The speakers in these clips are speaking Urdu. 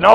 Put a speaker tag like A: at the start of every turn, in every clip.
A: 9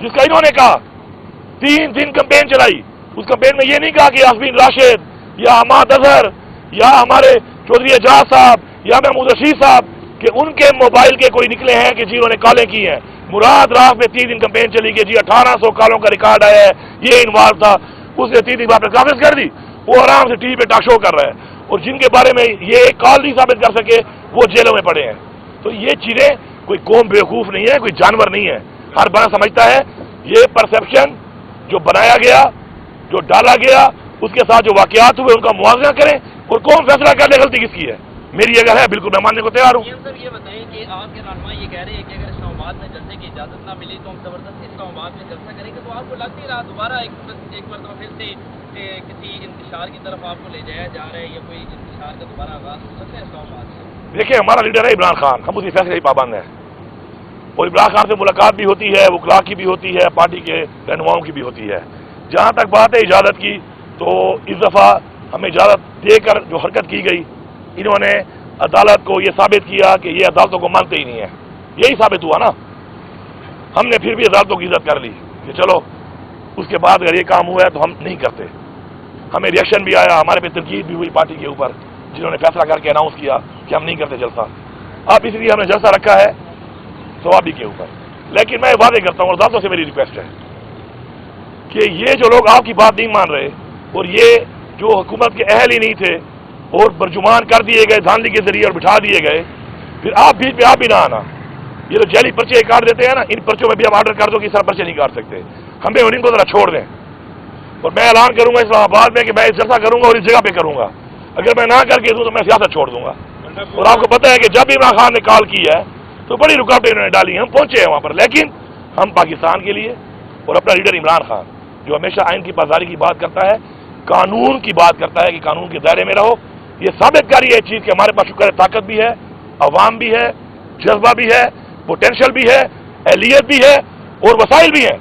A: جس کا انہوں نے کہا 3 دن کمپین چلائی. اس کمپین میں یہ نہیں کہا کہ یاسمین راشد یا حماد اظہر یا ہمارے چودھری اعجاز صاحب یا محمود رشید صاحب کہ ان کے موبائل کے کوئی نکلے ہیں کہ جی انہوں نے کالیں کی ہیں. مراد راف میں 3 دن کمپین چلی گئی جی 1800 کالوں کا ریکارڈ آیا ہے, یہ انوالو تھا. اس نے 3 دن بعد کانفرنس کر دی, وہ آرام سے ٹی وی پہ ٹاک شو کر رہا ہے, اور جن کے بارے میں یہ ایک کال نہیں ثابت کر سکے وہ جیلوں میں پڑے ہیں. تو یہ چیزیں, کوئی قوم بیوقوف نہیں ہے, کوئی جانور نہیں ہے, ہر بڑا سمجھتا ہے. یہ پرسپشن جو بنایا گیا, جو ڈالا گیا, اس کے ساتھ جو واقعات ہوئے ان کا موازنہ کریں اور قوم فیصلہ کر لے غلطی کس کی ہے. میری اگر ہے بالکل میں ماننے کو تیار ہوں.
B: یہ بتائیں کہ آپ کے رہنما یہ کہہ رہے ہیں کہ اگر اسلام آباد میں جلسے کی اجازت نہ ملی تو ہم زبردستی اسلام آباد میں جلسہ کریں گے, تو آپ کو لگ نہیں رہا دوبارہ ایک مرتبہ پھر سے کسی انتشار کی طرف آپ کو لے جایا جا رہا ہے, یا کوئی انتشار کا دوبارہ آغاز ہو سکتا ہے اسلام آباد سے؟
A: دیکھیں, ہمارا لیڈر ہے عمران خان, ہم اسی فیصلے ہی پابند ہیں, اور عمران خان سے ملاقات بھی ہوتی ہے, وکلاء کی بھی ہوتی ہے, پارٹی کے رہنماؤں کی بھی ہوتی ہے. جہاں تک بات ہے اجازت کی, تو اس دفعہ ہمیں اجازت دے کر جو حرکت کی گئی, انہوں نے عدالت کو یہ ثابت کیا کہ یہ عدالتوں کو مانتے ہی نہیں ہے. یہی ثابت ہوا نا. ہم نے پھر بھی عدالتوں کی عزت کر لی کہ چلو اس کے بعد اگر یہ کام ہوا ہے تو ہم نہیں کرتے. ہمیں ریئیکشن بھی آیا, ہمارے پہ تنقید بھی ہوئی پارٹی کے اوپر, جنہوں نے فیصلہ کر کے اناؤنس کیا کہ ہم نہیں کرتے جلسہ. اب اس لیے ہم نے جلسہ رکھا ہے ثوابی کے اوپر. لیکن میں وعدے کرتا ہوں, اور عدالتوں سے میری ریکویسٹ ہے کہ یہ جو لوگ آپ کی بات نہیں مان رہے, اور یہ جو حکومت کے اہل ہی نہیں تھے اور برجمان کر دیے گئے دھاندلی کے ذریعے اور بٹھا دیے گئے, پھر آپ بیچ پہ آپ بھی نہ آنا. یہ جو جعلی پرچے کاٹ دیتے ہیں نا, ان پرچوں میں بھی آپ آرڈر کر دو کہ اس طرح پرچے نہیں کاٹ سکتے. ہمیں ان کو ذرا چھوڑ دیں. اور میں اعلان کروں گا اسلام آباد میں کہ میں اس جلسہ کروں گا اور اس جگہ پہ کروں گا. اگر میں نہ کر کے دوں تو میں سیاست چھوڑ دوں گا. اور آپ کو پتہ ہے کہ جب عمران خان نے کال کی ہے تو بڑی رکاوٹیں انہوں نے ڈالی ہیں, ہم پہنچے ہیں وہاں پر. لیکن ہم پاکستان کے لیے, اور اپنا لیڈر عمران خان جو ہمیشہ آئین کی پاسداری کی بات کرتا ہے, قانون کی بات کرتا ہے کہ قانون کے دائرے میں رہو, یہ ثابت کری ہے چیز کہ ہمارے پاس شکر طاقت بھی ہے, عوام بھی ہے, جذبہ بھی ہے, پوٹینشل بھی ہے, اہلیت بھی ہے اور وسائل بھی ہیں.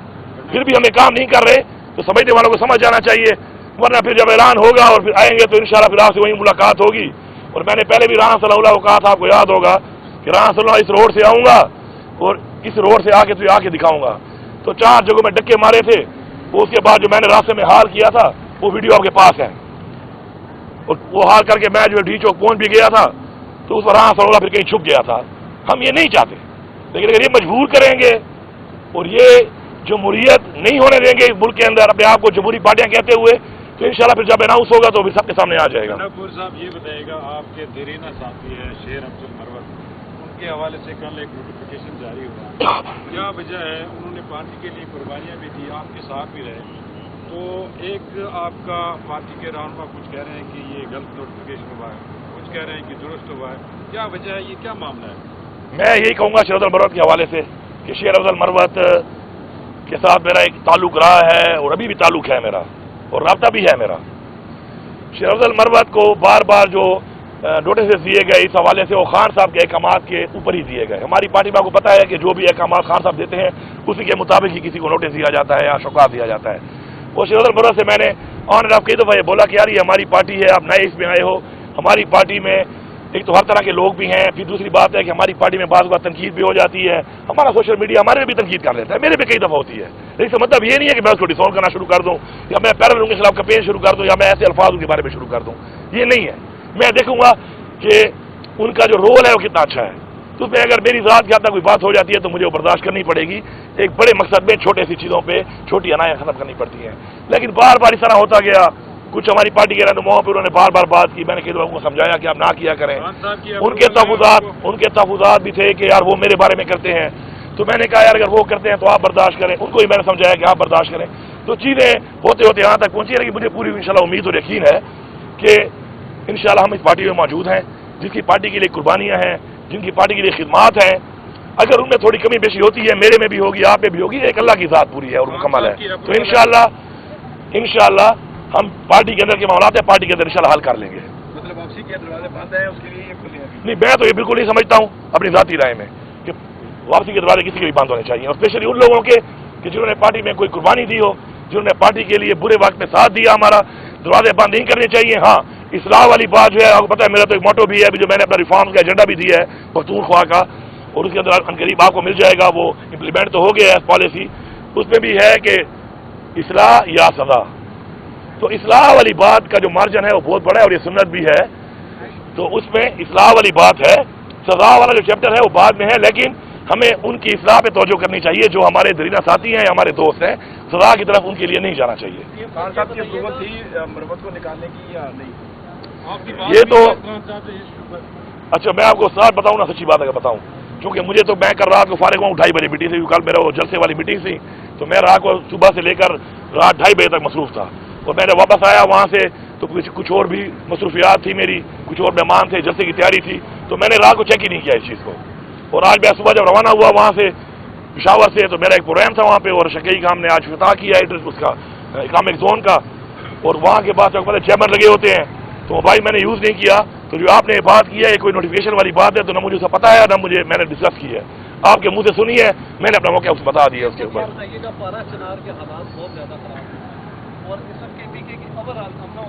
A: پھر بھی ہمیں کام نہیں کر رہے تو سمجھنے والوں کو سمجھ جانا چاہیے. ورنہ پھر جب اعلان ہوگا اور پھر آئیں گے تو انشاءاللہ پھر آپ سے وہیں ملاقات ہوگی. اور میں نے پہلے بھی رانا صلی اللہ کو کہا تھا, آپ کو یاد ہوگا کہ رانا صلی اللہ اس روڈ سے آؤں گا اور اس روڈ سے آ کے دکھاؤں گا. تو 4 جگہوں میں ڈکے مارے تھے. اس کے بعد جو میں نے راستے میں حال کیا تھا وہ ویڈیو آپ کے پاس ہے, اور وہ حال کر کے میں جو ڈی چوک پہنچ بھی گیا تھا تو اس پر رانا صلی اللہ پھر کہیں چھپ گیا تھا. ہم یہ نہیں چاہتے, لیکن اگر یہ مجبور کریں گے اور یہ جمہوریت نہیں ہونے دیں گے اس ملک کے اندر اپنے آپ کو جمہوری پارٹیاں کہتے ہوئے, تو انشاءاللہ پھر جب اناؤنس ہوگا تو پھر سب کے سامنے آ جائے گا.
C: نپور صاحب یہ بتائیے گا, آپ کے دیرینہ ساتھی ہے شیر افضل مروت, ان کے حوالے سے کل ایک نوٹیفیکیشن جاری ہوا, کیا وجہ ہے؟ انہوں نے پارٹی کے لیے قربانیاں بھی دی, آپ کے ساتھ بھی رہے, تو ایک آپ کا پارٹی کے رہنما کچھ کہہ رہے ہیں کہ یہ غلط نوٹیفیکیشن ہوا ہے, کچھ کہہ رہے ہیں کہ درست ہوا ہے, کیا وجہ ہے, یہ کیا معاملہ ہے؟
A: میں یہی کہوں گا شیر افضل مروت کے حوالے سے کہ شیر افضل مروت کے ساتھ میرا ایک تعلق رہا ہے اور ابھی بھی تعلق ہے میرا, اور رابطہ بھی ہے میرا. شیر افضل مروت کو بار بار جو نوٹسز دیے گئے اس حوالے سے وہ خان صاحب کے احکامات کے اوپر ہی دیے گئے. ہماری پارٹی میں آپ کو پتہ ہے کہ جو بھی احکامات خان صاحب دیتے ہیں اسی کے مطابق ہی کسی کو نوٹس دیا جاتا ہے یا شوکات دیا جاتا ہے. وہ شیر افضل مروت سے میں نے آن اینڈ آف کئی دفعہ یہ بولا کہ یار یہ ہماری پارٹی ہے, آپ نئے اس میں آئے ہو, ہماری پارٹی میں ایک تو ہر طرح کے لوگ بھی ہیں, پھر دوسری بات ہے کہ ہماری پارٹی میں بعض بات تنقید بھی ہو جاتی ہے, ہمارا سوشل میڈیا ہمارے بھی تنقید کر لیتا ہے, میرے بھی کئی دفعہ ہوتی ہے. لیکن اس کا مطلب یہ نہیں ہے کہ میں اس کو ڈسون کرنا شروع کر دوں یا میں پیرل ان کے خلاف کمپین شروع کر دوں یا میں ایسے الفاظ ان کے بارے میں شروع کر دوں, یہ نہیں ہے. میں دیکھوں گا کہ ان کا جو رول ہے وہ کتنا اچھا ہے, تو اس میں اگر میری ذات کے حد تک کوئی بات ہو جاتی ہے تو مجھے وہ برداشت کرنی پڑے گی. ایک بڑے مقصد میں چھوٹے سی چیزوں پہ چھوٹی عنایاں ختم کرنی پڑتی ہیں. لیکن بار بار اس طرح ہوتا گیا, کچھ ہماری پارٹی کے رہنماؤں پہ انہوں نے بار بار بات کی, میں نے کئی لوگوں کو سمجھایا کہ آپ نہ کیا کریں. ان کے تحفظات بھی تھے کہ یار وہ میرے بارے میں کرتے ہیں, تو میں نے کہا یار اگر وہ کرتے ہیں تو آپ برداشت کریں. ان کو ہی میں نے سمجھایا کہ آپ برداشت کریں. تو چیزیں ہوتے ہوتے یہاں تک پہنچی, لیکن مجھے پوری انشاءاللہ امید اور یقین ہے کہ انشاءاللہ ہم اس پارٹی میں موجود ہیں, جس کی پارٹی کے لیے قربانیاں ہیں, جن کی پارٹی کے لیے خدمات ہیں. اگر ان میں تھوڑی کمی بیشی ہوتی ہے, میرے میں بھی ہوگی, آپ میں بھی ہوگی, ایک اللہ کی ذات پوری ہے اور مکمل ہے. تو انشاءاللہ ہم پارٹی کے اندر کے معاملات ہیں, پارٹی کے اندر انشاءاللہ حل کر لیں گے.
D: مطلب واپسی کے دروازے بند ہیں, اس کے لیے یہ کھلے ہیں؟
A: نہیں, میں تو یہ بالکل نہیں سمجھتا ہوں اپنی ذاتی رائے میں کہ واپسی کے دروازے کسی کے بھی بند ہونے چاہیے, اور اسپیشلی ان لوگوں کے کہ جنہوں نے پارٹی میں کوئی قربانی دی ہو, جنہوں نے پارٹی کے لیے برے وقت میں ساتھ دیا. ہمارا دروازے بند نہیں کرنے چاہیے. ہاں, اصلاح والی بات جو ہے آپ کو پتہ ہے میرا تو ایک موٹو بھی ہے جو میں نے اپنا ریفارمز کا ایجنڈا بھی دیا ہے پختونخوا کا, اور اس کے اندر عنقریب آپ کو مل جائے گا, وہ امپلیمنٹ تو ہو گیا ہے پالیسی. اس میں بھی ہے کہ اصلاح یا سزا. تو اصلاح والی بات کا جو مارجن ہے وہ بہت بڑا ہے اور یہ سنت بھی ہے. تو اس میں اصلاح والی بات ہے. سزا والا جو چیپٹر ہے وہ بعد میں ہے، لیکن ہمیں ان کی اصلاح پہ توجہ کرنی چاہیے جو ہمارے درینہ ساتھی ہیں یا ہمارے دوست ہیں. سزا کی طرف ان کے لیے نہیں جانا چاہیے.
C: خان صاحب کی اپروول تھی مروت کو نکالنے کی یا نہیں؟ آپ کی
A: یہ تو
C: بات
A: اچھا میں آپ کو ساتھ بتاؤں نا، سچی بات اگر بتاؤں، کیونکہ مجھے تو میں کل رات کو فارغ ہوں 2:30 بجے میٹنگ سے، کل میرا وہ جلسے والی میٹنگ تھی، تو میں رات کو صبح سے لے کر رات 2:30 بجے تک مصروف تھا. اور میں نے واپس آیا وہاں سے تو کچھ اور بھی مصروفیات تھی میری، کچھ اور مہمان تھے، جلسے کی تیاری تھی، تو میں نے رات کو چیک ہی نہیں کیا اس چیز کو. اور آج میں صبح جب روانہ ہوا وہاں سے پشاور سے، تو میرا ایک پروگرام تھا وہاں پہ اور شکیئی کا ہم نے آج افتتاح کیا اس کا اکامک زون کا. اور وہاں کے بعد پہلے چیمبر لگے ہوتے ہیں تو موبائل میں نے یوز نہیں کیا. تو جو آپ نے بات کی ہے یہ کوئی نوٹیفیکیشن والی بات ہے تو نہ مجھے اسے پتا ہے نہ مجھے میں نے ڈسکس کی ہے. آپ کے منہ سے سنی ہے، میں نے اپنا موقع اس بتا دیا اس کے اوپر.
D: بتائیے گا پارا چنار کے حالات بہت زیادہ خراب ہیں اور اس وقت کے پی کے کی اوور آل امن و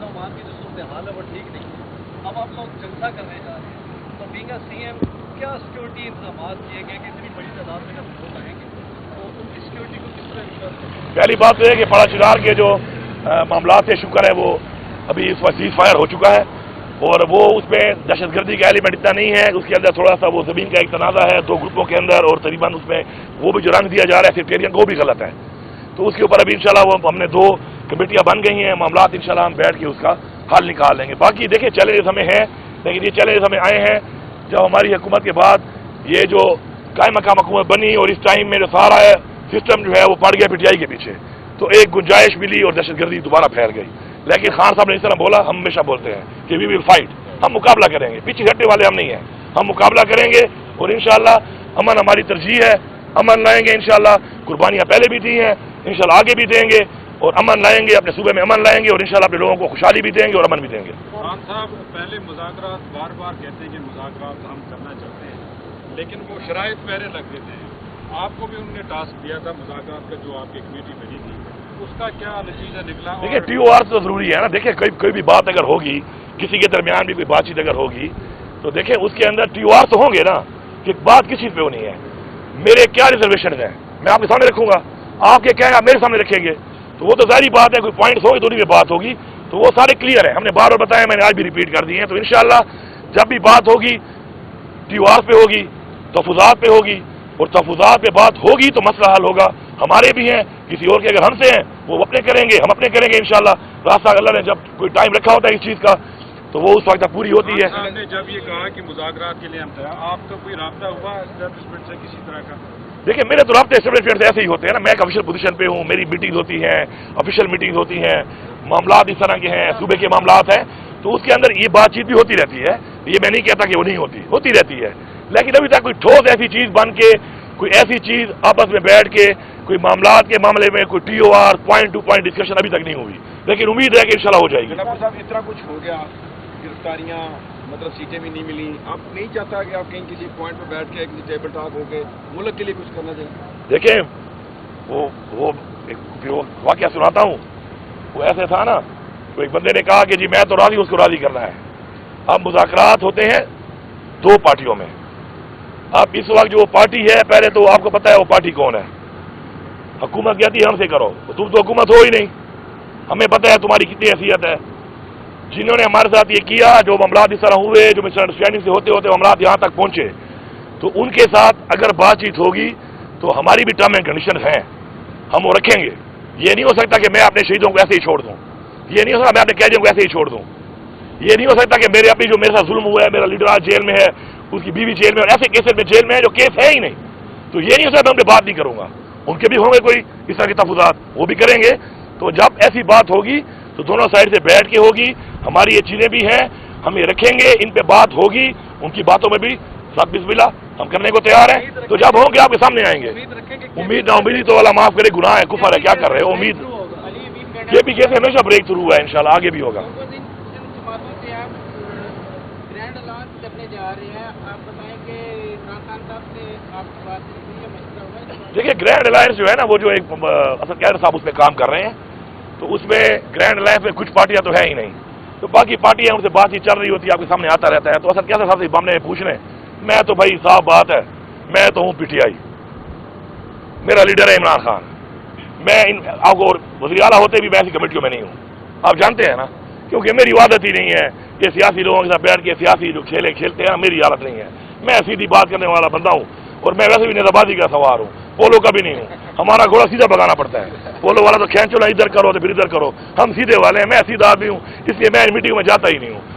D: امان کی جو صورتحال ہے وہ ٹھیک نہیں ہے. اب آپ لوگ جلسہ کرنے جا رہے ہیں تو بینگ سی ایم کیا سیکورٹی انتظامات کیے گئے کہ اتنی بڑی تعداد میں جب لوگ آئیں گے تو ان کی سیکورٹی کو کس طرح انشور کریں؟
A: پہلی بات تو ہے کہ پارا چنار کے جو معاملات سے شکر ہے وہ ابھی اس وقت سیز فائر ہو چکا ہے اور وہ اس میں دہشت گردی کا ایلیمنٹ اتنا نہیں ہے. اس کے اندر تھوڑا سا وہ زمین کا ایک تنازع ہے 2 گروپوں کے اندر اور تقریباً اس میں وہ بھی جو رنگ دیا جا رہا ہے سیکٹیرین کو بھی غلط ہے. تو اس کے اوپر ابھی انشاءاللہ وہ ہم نے 2 کمیٹیاں بن گئی ہیں. معاملات انشاءاللہ ہم بیٹھ کے اس کا حل نکال لیں گے. باقی دیکھیں چیلنجز ہمیں ہیں، لیکن یہ چیلنجز ہمیں آئے ہیں جب ہماری حکومت کے بعد یہ جو قائم مقام حکومت بنی اور اس ٹائم میں جو سارا سسٹم جو ہے وہ پڑ گیا پی ٹی آئی کے پیچھے، تو ایک گنجائش ملی اور دہشت گردی دوبارہ پھیل گئی. لیکن خان صاحب نے اس طرح بولا، ہم ہمیشہ بولتے ہیں کہ وی ول فائٹ، ہم مقابلہ کریں گے، پیچھے ہٹنے والے ہم نہیں ہیں، ہم مقابلہ کریں گے اور انشاءاللہ امن ہماری ترجیح ہے. امن لائیں گے انشاءاللہ. قربانیاں پہلے بھی دی ہیں، انشاءاللہ آگے بھی دیں گے اور امن لائیں گے، اپنے صوبے میں امن لائیں گے اور انشاءاللہ اپنے لوگوں کو خوشحالی بھی دیں گے اور امن بھی دیں گے.
C: خان صاحب پہلے مذاکرات بار بار کہتے ہیں کہ مذاکرات ہم کرنا چاہتے ہیں، لیکن وہ شرائط پہلے لگ دیتے ہیں. آپ کو بھی انہوں نے ٹاسک دیا تھا مذاکرات کا جو آپ کی کمیٹی بنی تھی، اس کا کیا نتیجہ نکلا؟
A: دیکھیں ٹی او آر تو ضروری ہے نا. دیکھیں کوئی بھی بات اگر ہوگی، کسی کے درمیان بھی کوئی بات چیت اگر ہوگی تو دیکھیں اس کے اندر ٹی او آر تو ہوں گے نا کہ بات کس چیز پہ ہونی ہے. میرے کیا ریزرویشن ہیں میں آپ کے سامنے رکھوں گا، آپ کے کیا ہے آپ میرے سامنے رکھیں گے، تو وہ تو ظاہری بات ہے. کوئی پوائنٹس ہوں گے تو انہیں پہ بات ہوگی، تو وہ سارے کلیئر ہیں. ہم نے بار بار بتایا، میں نے آج بھی ریپیٹ کر دی ہیں. تو انشاءاللہ جب بھی بات ہوگی ٹی او آر پہ ہوگی، تحفظات پہ ہوگی اور تحفظات پہ بات ہوگی تو مسئلہ حل ہوگا. ہمارے بھی ہیں، کسی اور کے اگر ہم سے ہیں وہ اپنے کریں گے، ہم اپنے کریں گے انشاءاللہ. راستہ اللہ نے جب کوئی ٹائم رکھا ہوتا ہے اس چیز کا تو وہ اس وقت تک پوری ہوتی ہے.
C: صاحب نے جب یہ کہا کہ مذاکرات کے لیے ہم تیار، آپ کا کوئی رابطہ ہوا اسٹیبلشمنٹ سے کسی طرح کا؟
A: دیکھیں میرے تو رابطے اسٹیبلشمنٹ سے ایسے ہی ہوتے ہیں نا. میں ایک آفیشیل پوزیشن پہ ہوں، میری میٹنگز ہوتی ہیں، آفیشیل میٹنگز ہوتی ہیں، معاملات اس طرح کے ہیں، صوبے کے معاملات ہیں، تو اس کے اندر یہ بات چیت بھی ہوتی رہتی ہے. یہ میں نہیں کہتا کہ وہ نہیں ہوتی رہتی ہے. لیکن ابھی تک کوئی ٹھوس ایسی چیز بن کے، کوئی ایسی چیز آپس میں بیٹھ کے کوئی معاملات کے معاملے میں کوئی T O R point to point discussion ابھی تک نہیں ہوئی، لیکن امید ہے کہ انشاءاللہ ہو جائے گی.
E: جناب صاحب اتنا کچھ ہو گیا، گرفتاریاں مطلب سیٹیں بھی نہیں ملی، آپ نہیں چاہتا کہ آپ کہیں کسی پوائنٹ پہ بیٹھ کے کسی ٹیبل ٹاک ہو کے ملک کے لیے کچھ کرنا چاہیے؟
A: دیکھیں وہ واقعہ سناتا ہوں. وہ ایسے تھا نا، تو ایک بندے نے کہا کہ جی میں تو راضی، اس کو راضی کرنا ہے. اب مذاکرات ہوتے ہیں 2 پارٹیوں میں. اب اس وقت جو وہ پارٹی ہے، پہلے تو آپ کو پتا ہے وہ پارٹی کون ہے. حکومت کہتی ہے ہم سے کرو، تم تو حکومت ہو ہی نہیں. ہمیں پتہ ہے تمہاری کتنی حیثیت ہے. جنہوں نے ہمارے ساتھ یہ کیا، جو معاملات اس طرح ہوئے، جو مس انڈرسٹینڈنگ سے ہوتے ہوتے معاملات یہاں تک پہنچے، تو ان کے ساتھ اگر بات چیت ہوگی تو ہماری بھی ٹرم اینڈ کنڈیشن ہیں، ہم وہ رکھیں گے. یہ نہیں ہو سکتا کہ میں اپنے شہیدوں کو ایسے ہی چھوڑ دوں. یہ نہیں ہو سکتا میں اپنے قیدیوں کو ایسے ہی چھوڑ دوں. یہ نہیں ہو سکتا کہ میرے اپنی جو میرے ساتھ ظلم ہوا ہے، میرا لیڈر آج جیل میں ہے، اس کی بیوی جیل میں، اور ایسے کیسز میں جیل میں ہے جو کیس ہے ہی نہیں. تو یہ نہیں ہو سکتا میں ان پہ بات نہیں کروں گا. ان کے بھی ہوں گے کوئی اس طرح کے تحفظات، وہ بھی کریں گے. تو جب ایسی بات ہوگی تو دونوں سائڈ سے بیٹھ کے ہوگی. ہماری یہ چیزیں بھی ہیں، ہم یہ رکھیں گے، ان پہ بات ہوگی. ان کی باتوں میں بھی سب بسم اللہ ہم کرنے کو تیار ہیں. تو جب ہوں گے آپ کے سامنے آئیں گے. امید نہ امیدی تو اللہ معاف کرے، گناہ ہے، کفر ہے، کیا کر رہے ہو. امید یہ بھی کیسے ہمیشہ بریک تھرو ہوا ہے، انشاءاللہ آگے بھی ہوگا. دیکھیے گرینڈ الائنس جو ہے نا، وہ جو ایک اصل قیادر صاحب اس پہ کام کر رہے ہیں، تو اس میں گرینڈ الائنس میں کچھ پارٹیاں تو ہے ہی نہیں. تو باقی پارٹیاں ان سے بات چیت چل رہی ہوتی ہے، آپ کے سامنے آتا رہتا ہے. تو اصل قیادر صاحب سے بامنے پوچھ رہے ہیں. میں تو بھائی صاف بات ہے، میں تو ہوں پی ٹی آئی. میرا لیڈر ہے عمران خان. میں آپ کو وزیر اعلیٰ ہوتے بھی میں ایسی کمیٹیوں میں نہیں ہوں, آپ جانتے ہیں نا, کیونکہ میری عادت ہی نہیں ہے یہ سیاسی لوگوں کے ساتھ بیٹھ کے سیاسی جو کھیلتے ہیں, میری عادت نہیں ہے. میں سیدھی بات کرنے والا بندہ ہوں, اور میں ویسے بھی نیزابازی کا سوار ہوں, پولو کا بھی نہیں ہوں. ہمارا گھوڑا سیدھا بگانا پڑتا ہے, پولو والا تو کھینچو نا ادھر کرو تو پھر ادھر کرو, ہم سیدھے والے ہیں. میں سیدھا آدمی ہوں, اس لیے میں ان میٹنگ میں جاتا ہی نہیں ہوں.